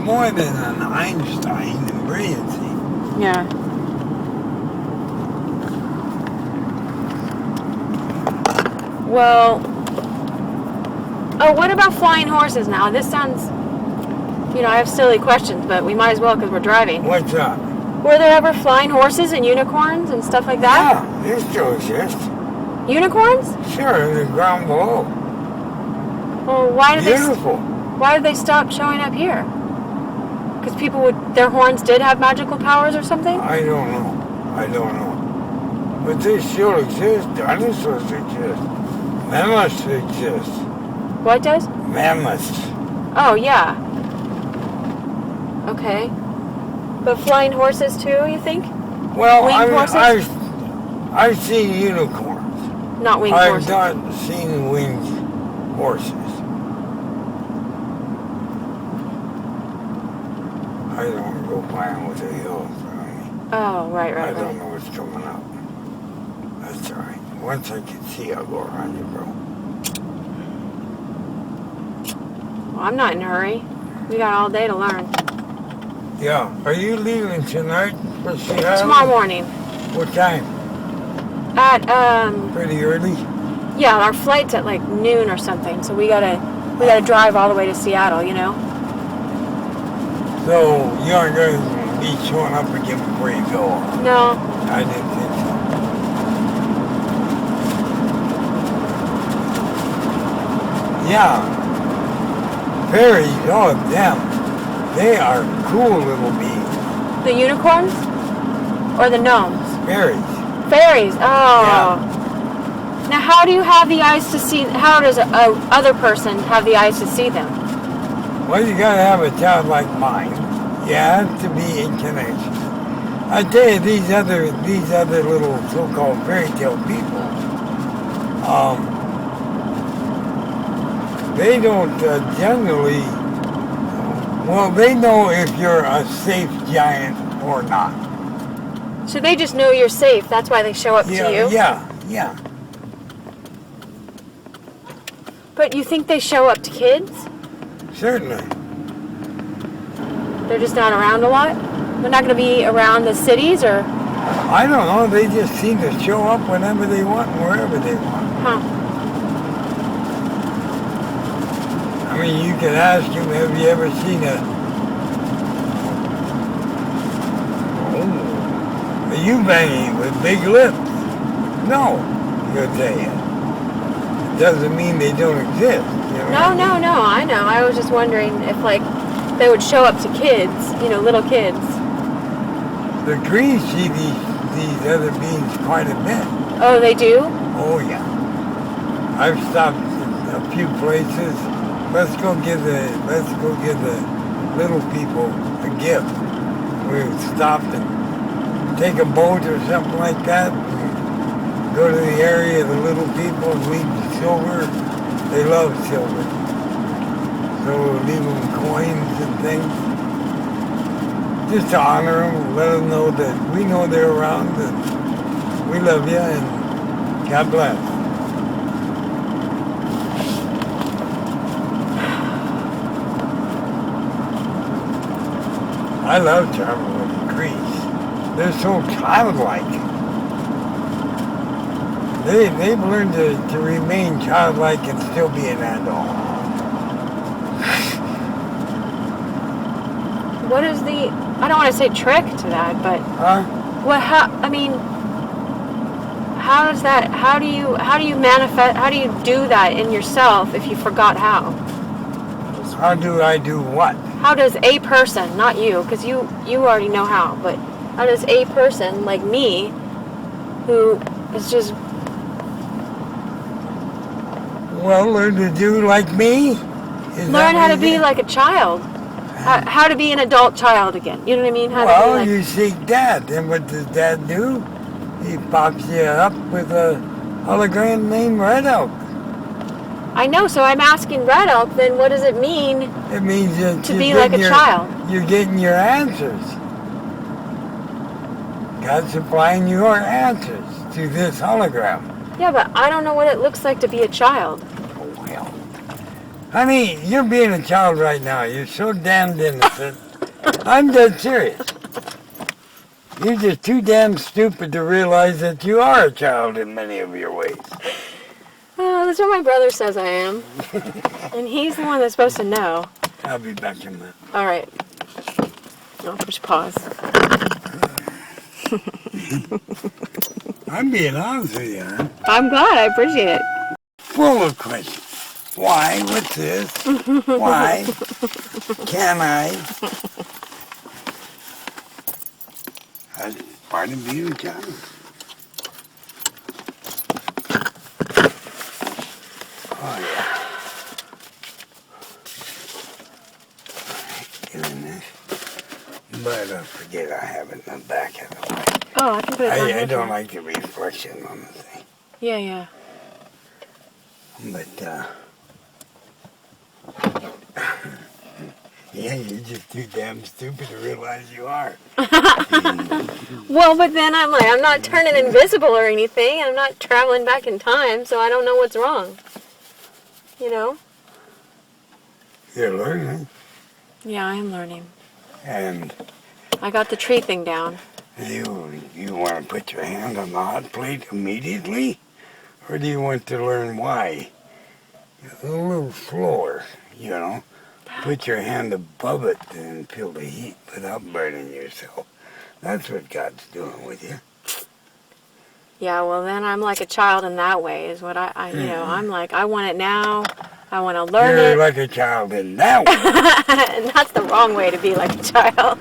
more than an Einstein in brilliancy. Yeah. Well, oh, what about flying horses now? This sounds, I have silly questions, but we might as well because we're driving. What's up? Were there ever flying horses and unicorns and stuff like that? Yeah, they still exist. Unicorns? Sure, in the ground below. Well, why did Beautiful. Why did they stop showing up here? Because their horns did have magical powers or something? I don't know. But they still exist. Dinosaurs exist. Mammoths exist. What does? Mammoths. Oh, yeah. Okay. But flying horses too, you think? Well, winged horses? I've seen unicorns. Not winged horses. I've not seen winged horses. I don't want to go flying with a hill in front of me. Oh, right. I don't know what's coming up. That's all right. Once I can see, I'll go around you, bro. Well, I'm not in a hurry. We got all day to learn. Yeah. Are you leaving tonight for Seattle? Tomorrow morning. What time? At, Pretty early? Yeah, our flight's at like noon or something, so we gotta drive all the way to Seattle, So you aren't going to be showing up again before you go? No. I didn't think so. Yeah. Fairies, all of them. They are cool little beings. The unicorns? Or the gnomes? Fairies. Fairies, oh. Yeah. Now how do you have the eyes to see, how does a other person have the eyes to see them? Well, you gotta have a childlike mind. You have to be in connection. I tell you, these other little so-called fairy tale people, they don't generally. Well, they know if you're a safe giant or not. So they just know you're safe. That's why they show up to you. Yeah. But you think they show up to kids? Certainly. They're just not around a lot? They're not going to be around the cities, or? I don't know. They just seem to show up whenever they want and wherever they want. Huh. I mean, you can ask him, have you ever seen a eubangy with big lips? No, he'll tell you. It doesn't mean they don't exist. No, I know. I was just wondering if, they would show up to kids, little kids. The Greens see these other beings quite a bit. Oh, they do? Oh, yeah. I've stopped at a few places. Let's go give the little people a gift. We stopped and take a boat or something like that. And go to the area of the little people and leave the silver. They love silver. So we'll leave them coins and things. Just to honor them, let them know that we know they're around and we love you and God bless. I love traveling with the Crees. They're so childlike. They've learned to remain childlike and still be an adult. What is the, I don't want to say trick to that, but Huh? how do you manifest, how do you do that in yourself if you forgot how? How do I do what? How does a person, not you, because you already know how, but how does a person like me, who is just... Well, learn to do like me? Learn how to be like a child. How to be an adult child again. You know what I mean? You seek Dad. And what does Dad do? He pops you up with a hologram named Red Elk. I know, so I'm asking Red Elk, then what does it mean? It means to be like a child. You're getting your answers. God's supplying your answers to this hologram. Yeah, but I don't know what it looks like to be a child. Oh, well. Honey, you're being a child right now. You're so damned innocent. I'm dead serious. You're just too damn stupid to realize that you are a child in many of your ways. That's what my brother says I am. And he's the one that's supposed to know. I'll be back in a minute. All right. I'll push pause. I'm being honest with you, huh? I'm glad. I appreciate it. Full of questions. Why? What's this? Why? Can I? That's part of being a child. Oh, yeah. Doing this. But forget I have it in the back of the way. Oh, I can put it down I here. don't like the reflection on the thing. Yeah, yeah. But, yeah, you're just too damn stupid to realize you are. Well, but then I'm like, I'm not turning invisible or anything. I'm not traveling back in time, so I don't know what's wrong. You know? You're learning. Yeah, I am learning. And I got the tree thing down. you want to put your hand on the hot plate immediately? Or do you want to learn why? A little slower, you know. Put your hand above it and feel the heat without burning yourself. That's what God's doing with you. Yeah, well then I'm like a child in that way is what I you know, I'm like, I want it now. I want to learn You're it. like a child in that way. And that's the wrong way to be like a child.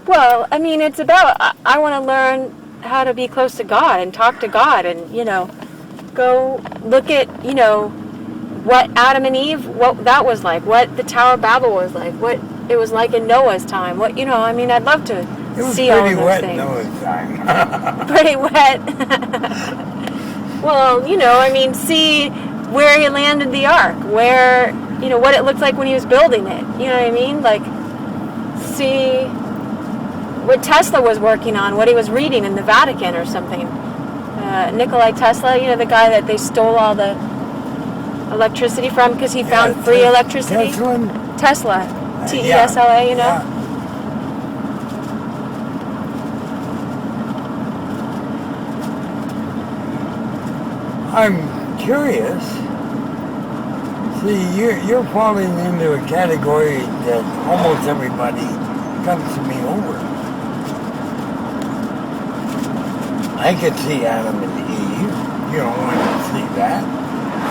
Well, I mean, it's about, I want to learn how to be close to God and talk to God and, you know, go look at, you know, what Adam and Eve, what that was like, what the Tower of Babel was like, what it was like in Noah's time, what, you know, I mean, I'd love to see all of those things. It was pretty wet Noah's time. Pretty wet. Well, you know, I mean, see where he landed the ark, where, you know, what it looked like when he was building it, you know what I mean? Like, see what Tesla was working on, what he was reading in the Vatican or something. Nikolai Tesla, you know, the guy that they stole all the electricity from because he found free electricity. Tesla. Tesla, you know? Yeah. I'm curious. See, you're falling into a category that almost everybody comes to me over. I could see Adam and Eve. You don't want to see that.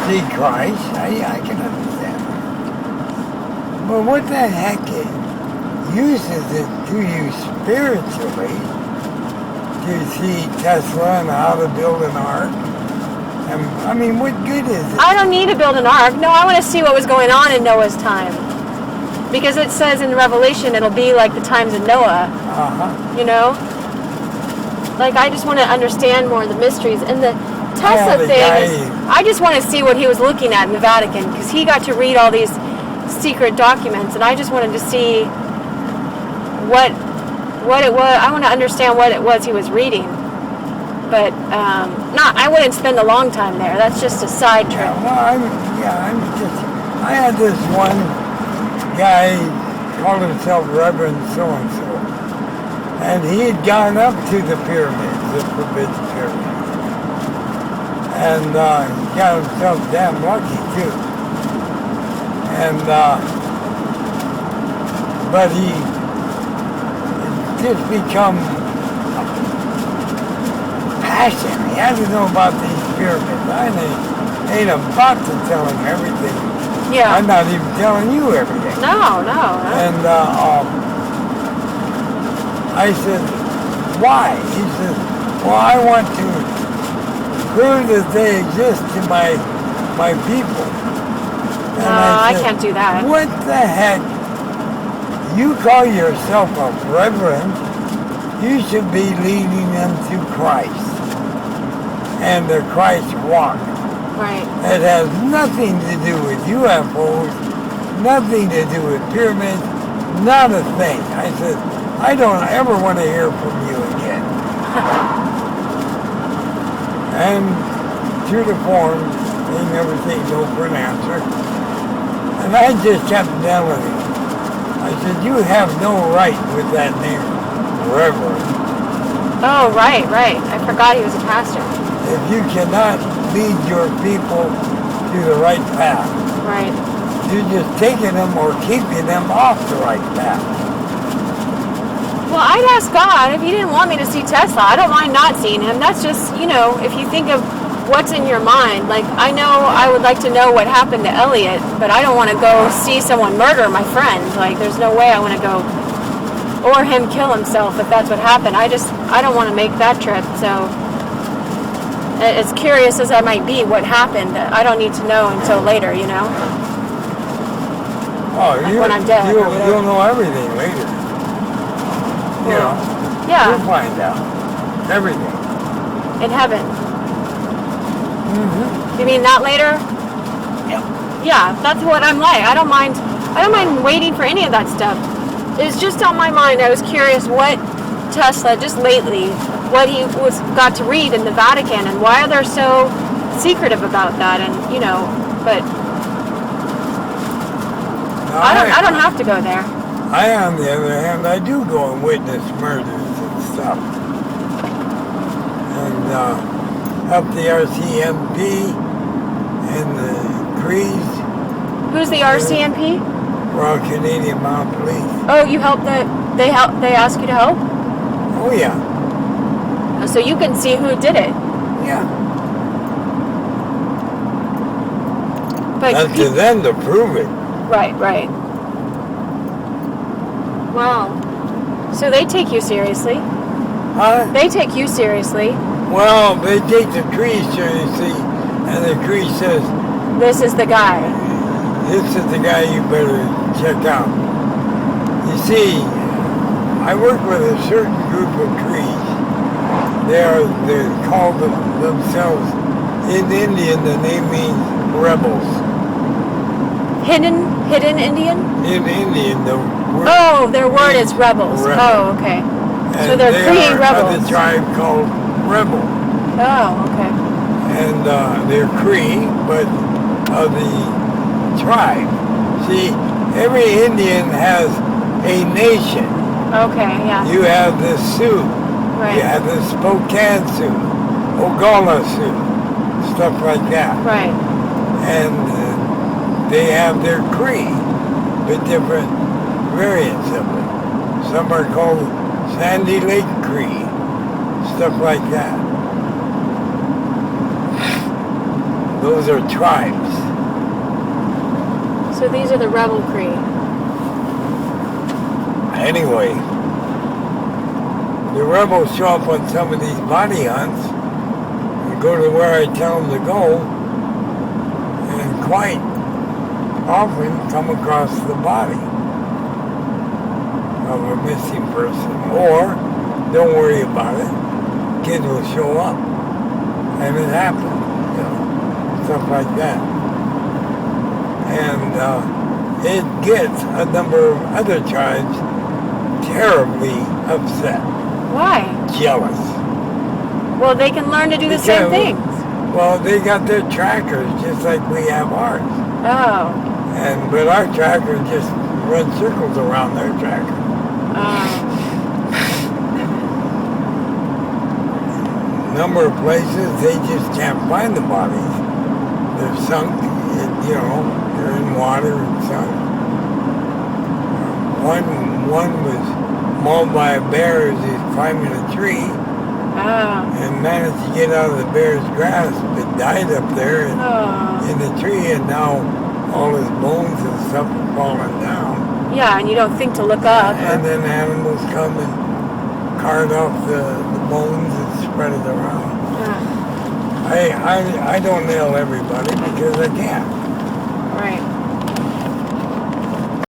See Christ. I can understand that. But what the heck uses it to you spiritually to see Tesla and how to build an ark? And, I mean, what good is it? I don't need to build an ark. No, I want to see what was going on in Noah's time. Because it says in Revelation it'll be like the times of Noah. You know? Like, I just want to understand more of the mysteries. And the Tesla thing is, I just want to see what he was looking at in the Vatican, because he got to read all these secret documents, and I just wanted to see what it was. I want to understand what it was he was reading. But I wouldn't spend a long time there. That's just a side trip. I had this one guy called himself Reverend so-and-so. And he had gone up to the pyramids, the Forbidden Pyramids. And he got himself damn lucky, too. And, but he just become passionate. He had to know about these pyramids. I ain't about to tell him everything. Yeah. I'm not even telling you everything. No. And, I said, why? He said, well, I want to prove that they exist to my people. And I can't do that. What the heck? You call yourself a reverend, you should be leading them to Christ and the Christ walk. Right. It has nothing to do with UFOs, nothing to do with pyramids, not a thing. I said, I don't ever want to hear from you again. And true to form, they never say no for an answer. And I just kept telling him, I said, you have no right with that name, Reverend. Oh, right. I forgot he was a pastor. If you cannot lead your people to the right path, Right. you're just taking them or keeping them off the right path. Well, I'd ask God if he didn't want me to see Tesla. I don't mind not seeing him. That's just, if you think of what's in your mind. Like, I know I would like to know what happened to Elliot, but I don't want to go see someone murder my friend. Like, there's no way I want to go, or him kill himself if that's what happened. I don't want to make that trip. So, as curious as I might be what happened, I don't need to know until later, Oh, like when I'm dead. You'll know everything later. Yeah. You'll find out everything. In heaven. Mm-hmm. You mean that later? Yep. Yeah, that's what I'm like. I don't mind waiting for any of that stuff. It's just on my mind. I was curious what Tesla, just lately, what he got to read in the Vatican and why they're so secretive about that. And but I don't have to go there. I, on the other hand, I do go and witness murders and stuff. And up the RCMP and the Crees. Who's the RCMP? Royal Canadian Mounted Police. Oh, you help they ask you to help? Oh, yeah. So you can see who did it. Yeah. But Up to them to prove it. Right. Wow. So they take you seriously. Huh? They take you seriously. Well, they take the Crees seriously, and the Crees says, This is the guy. this is the guy you better check out. You see, I work with a certain group of Crees. They call themselves, in Indian, the name means rebels. Hidden Indian? In Indian, the word... Oh, their word is rebels. Oh, okay. So they're Cree rebels. Of the tribe called Rebel. Oh, okay. And they're Cree, but of the tribe. See, every Indian has a nation. Okay, yeah. You have the Sioux. Right. You have the Spokane Sioux, Oglala Sioux, stuff like that. Right. And they have their Cree, but different variants of it. Some are called Sandy Lake Cree, stuff like that. Those are tribes. So these are the rebel Cree. Anyway, the rebels show up on some of these body hunts and go to where I tell them to go, and quite often come across the body of a missing person. Or, don't worry about it, kids will show up. And it happened, stuff like that. And it gets a number of other tribes terribly upset. Why? Jealous. Well, they can learn to do the same things. Well, they got their trackers just like we have ours. Oh. But our tracker just runs circles around their tracker. Number of places they just can't find the bodies. They're sunk, they're in water and sunk. One was mauled by a bear as he's climbing a tree. And managed to get out of the bear's grasp, but died up there in the tree, and now all his bones and stuff are falling down. Yeah, and you don't think to look up. And then animals come and cart off the bones and spread it around. I don't nail everybody because I can't. Right.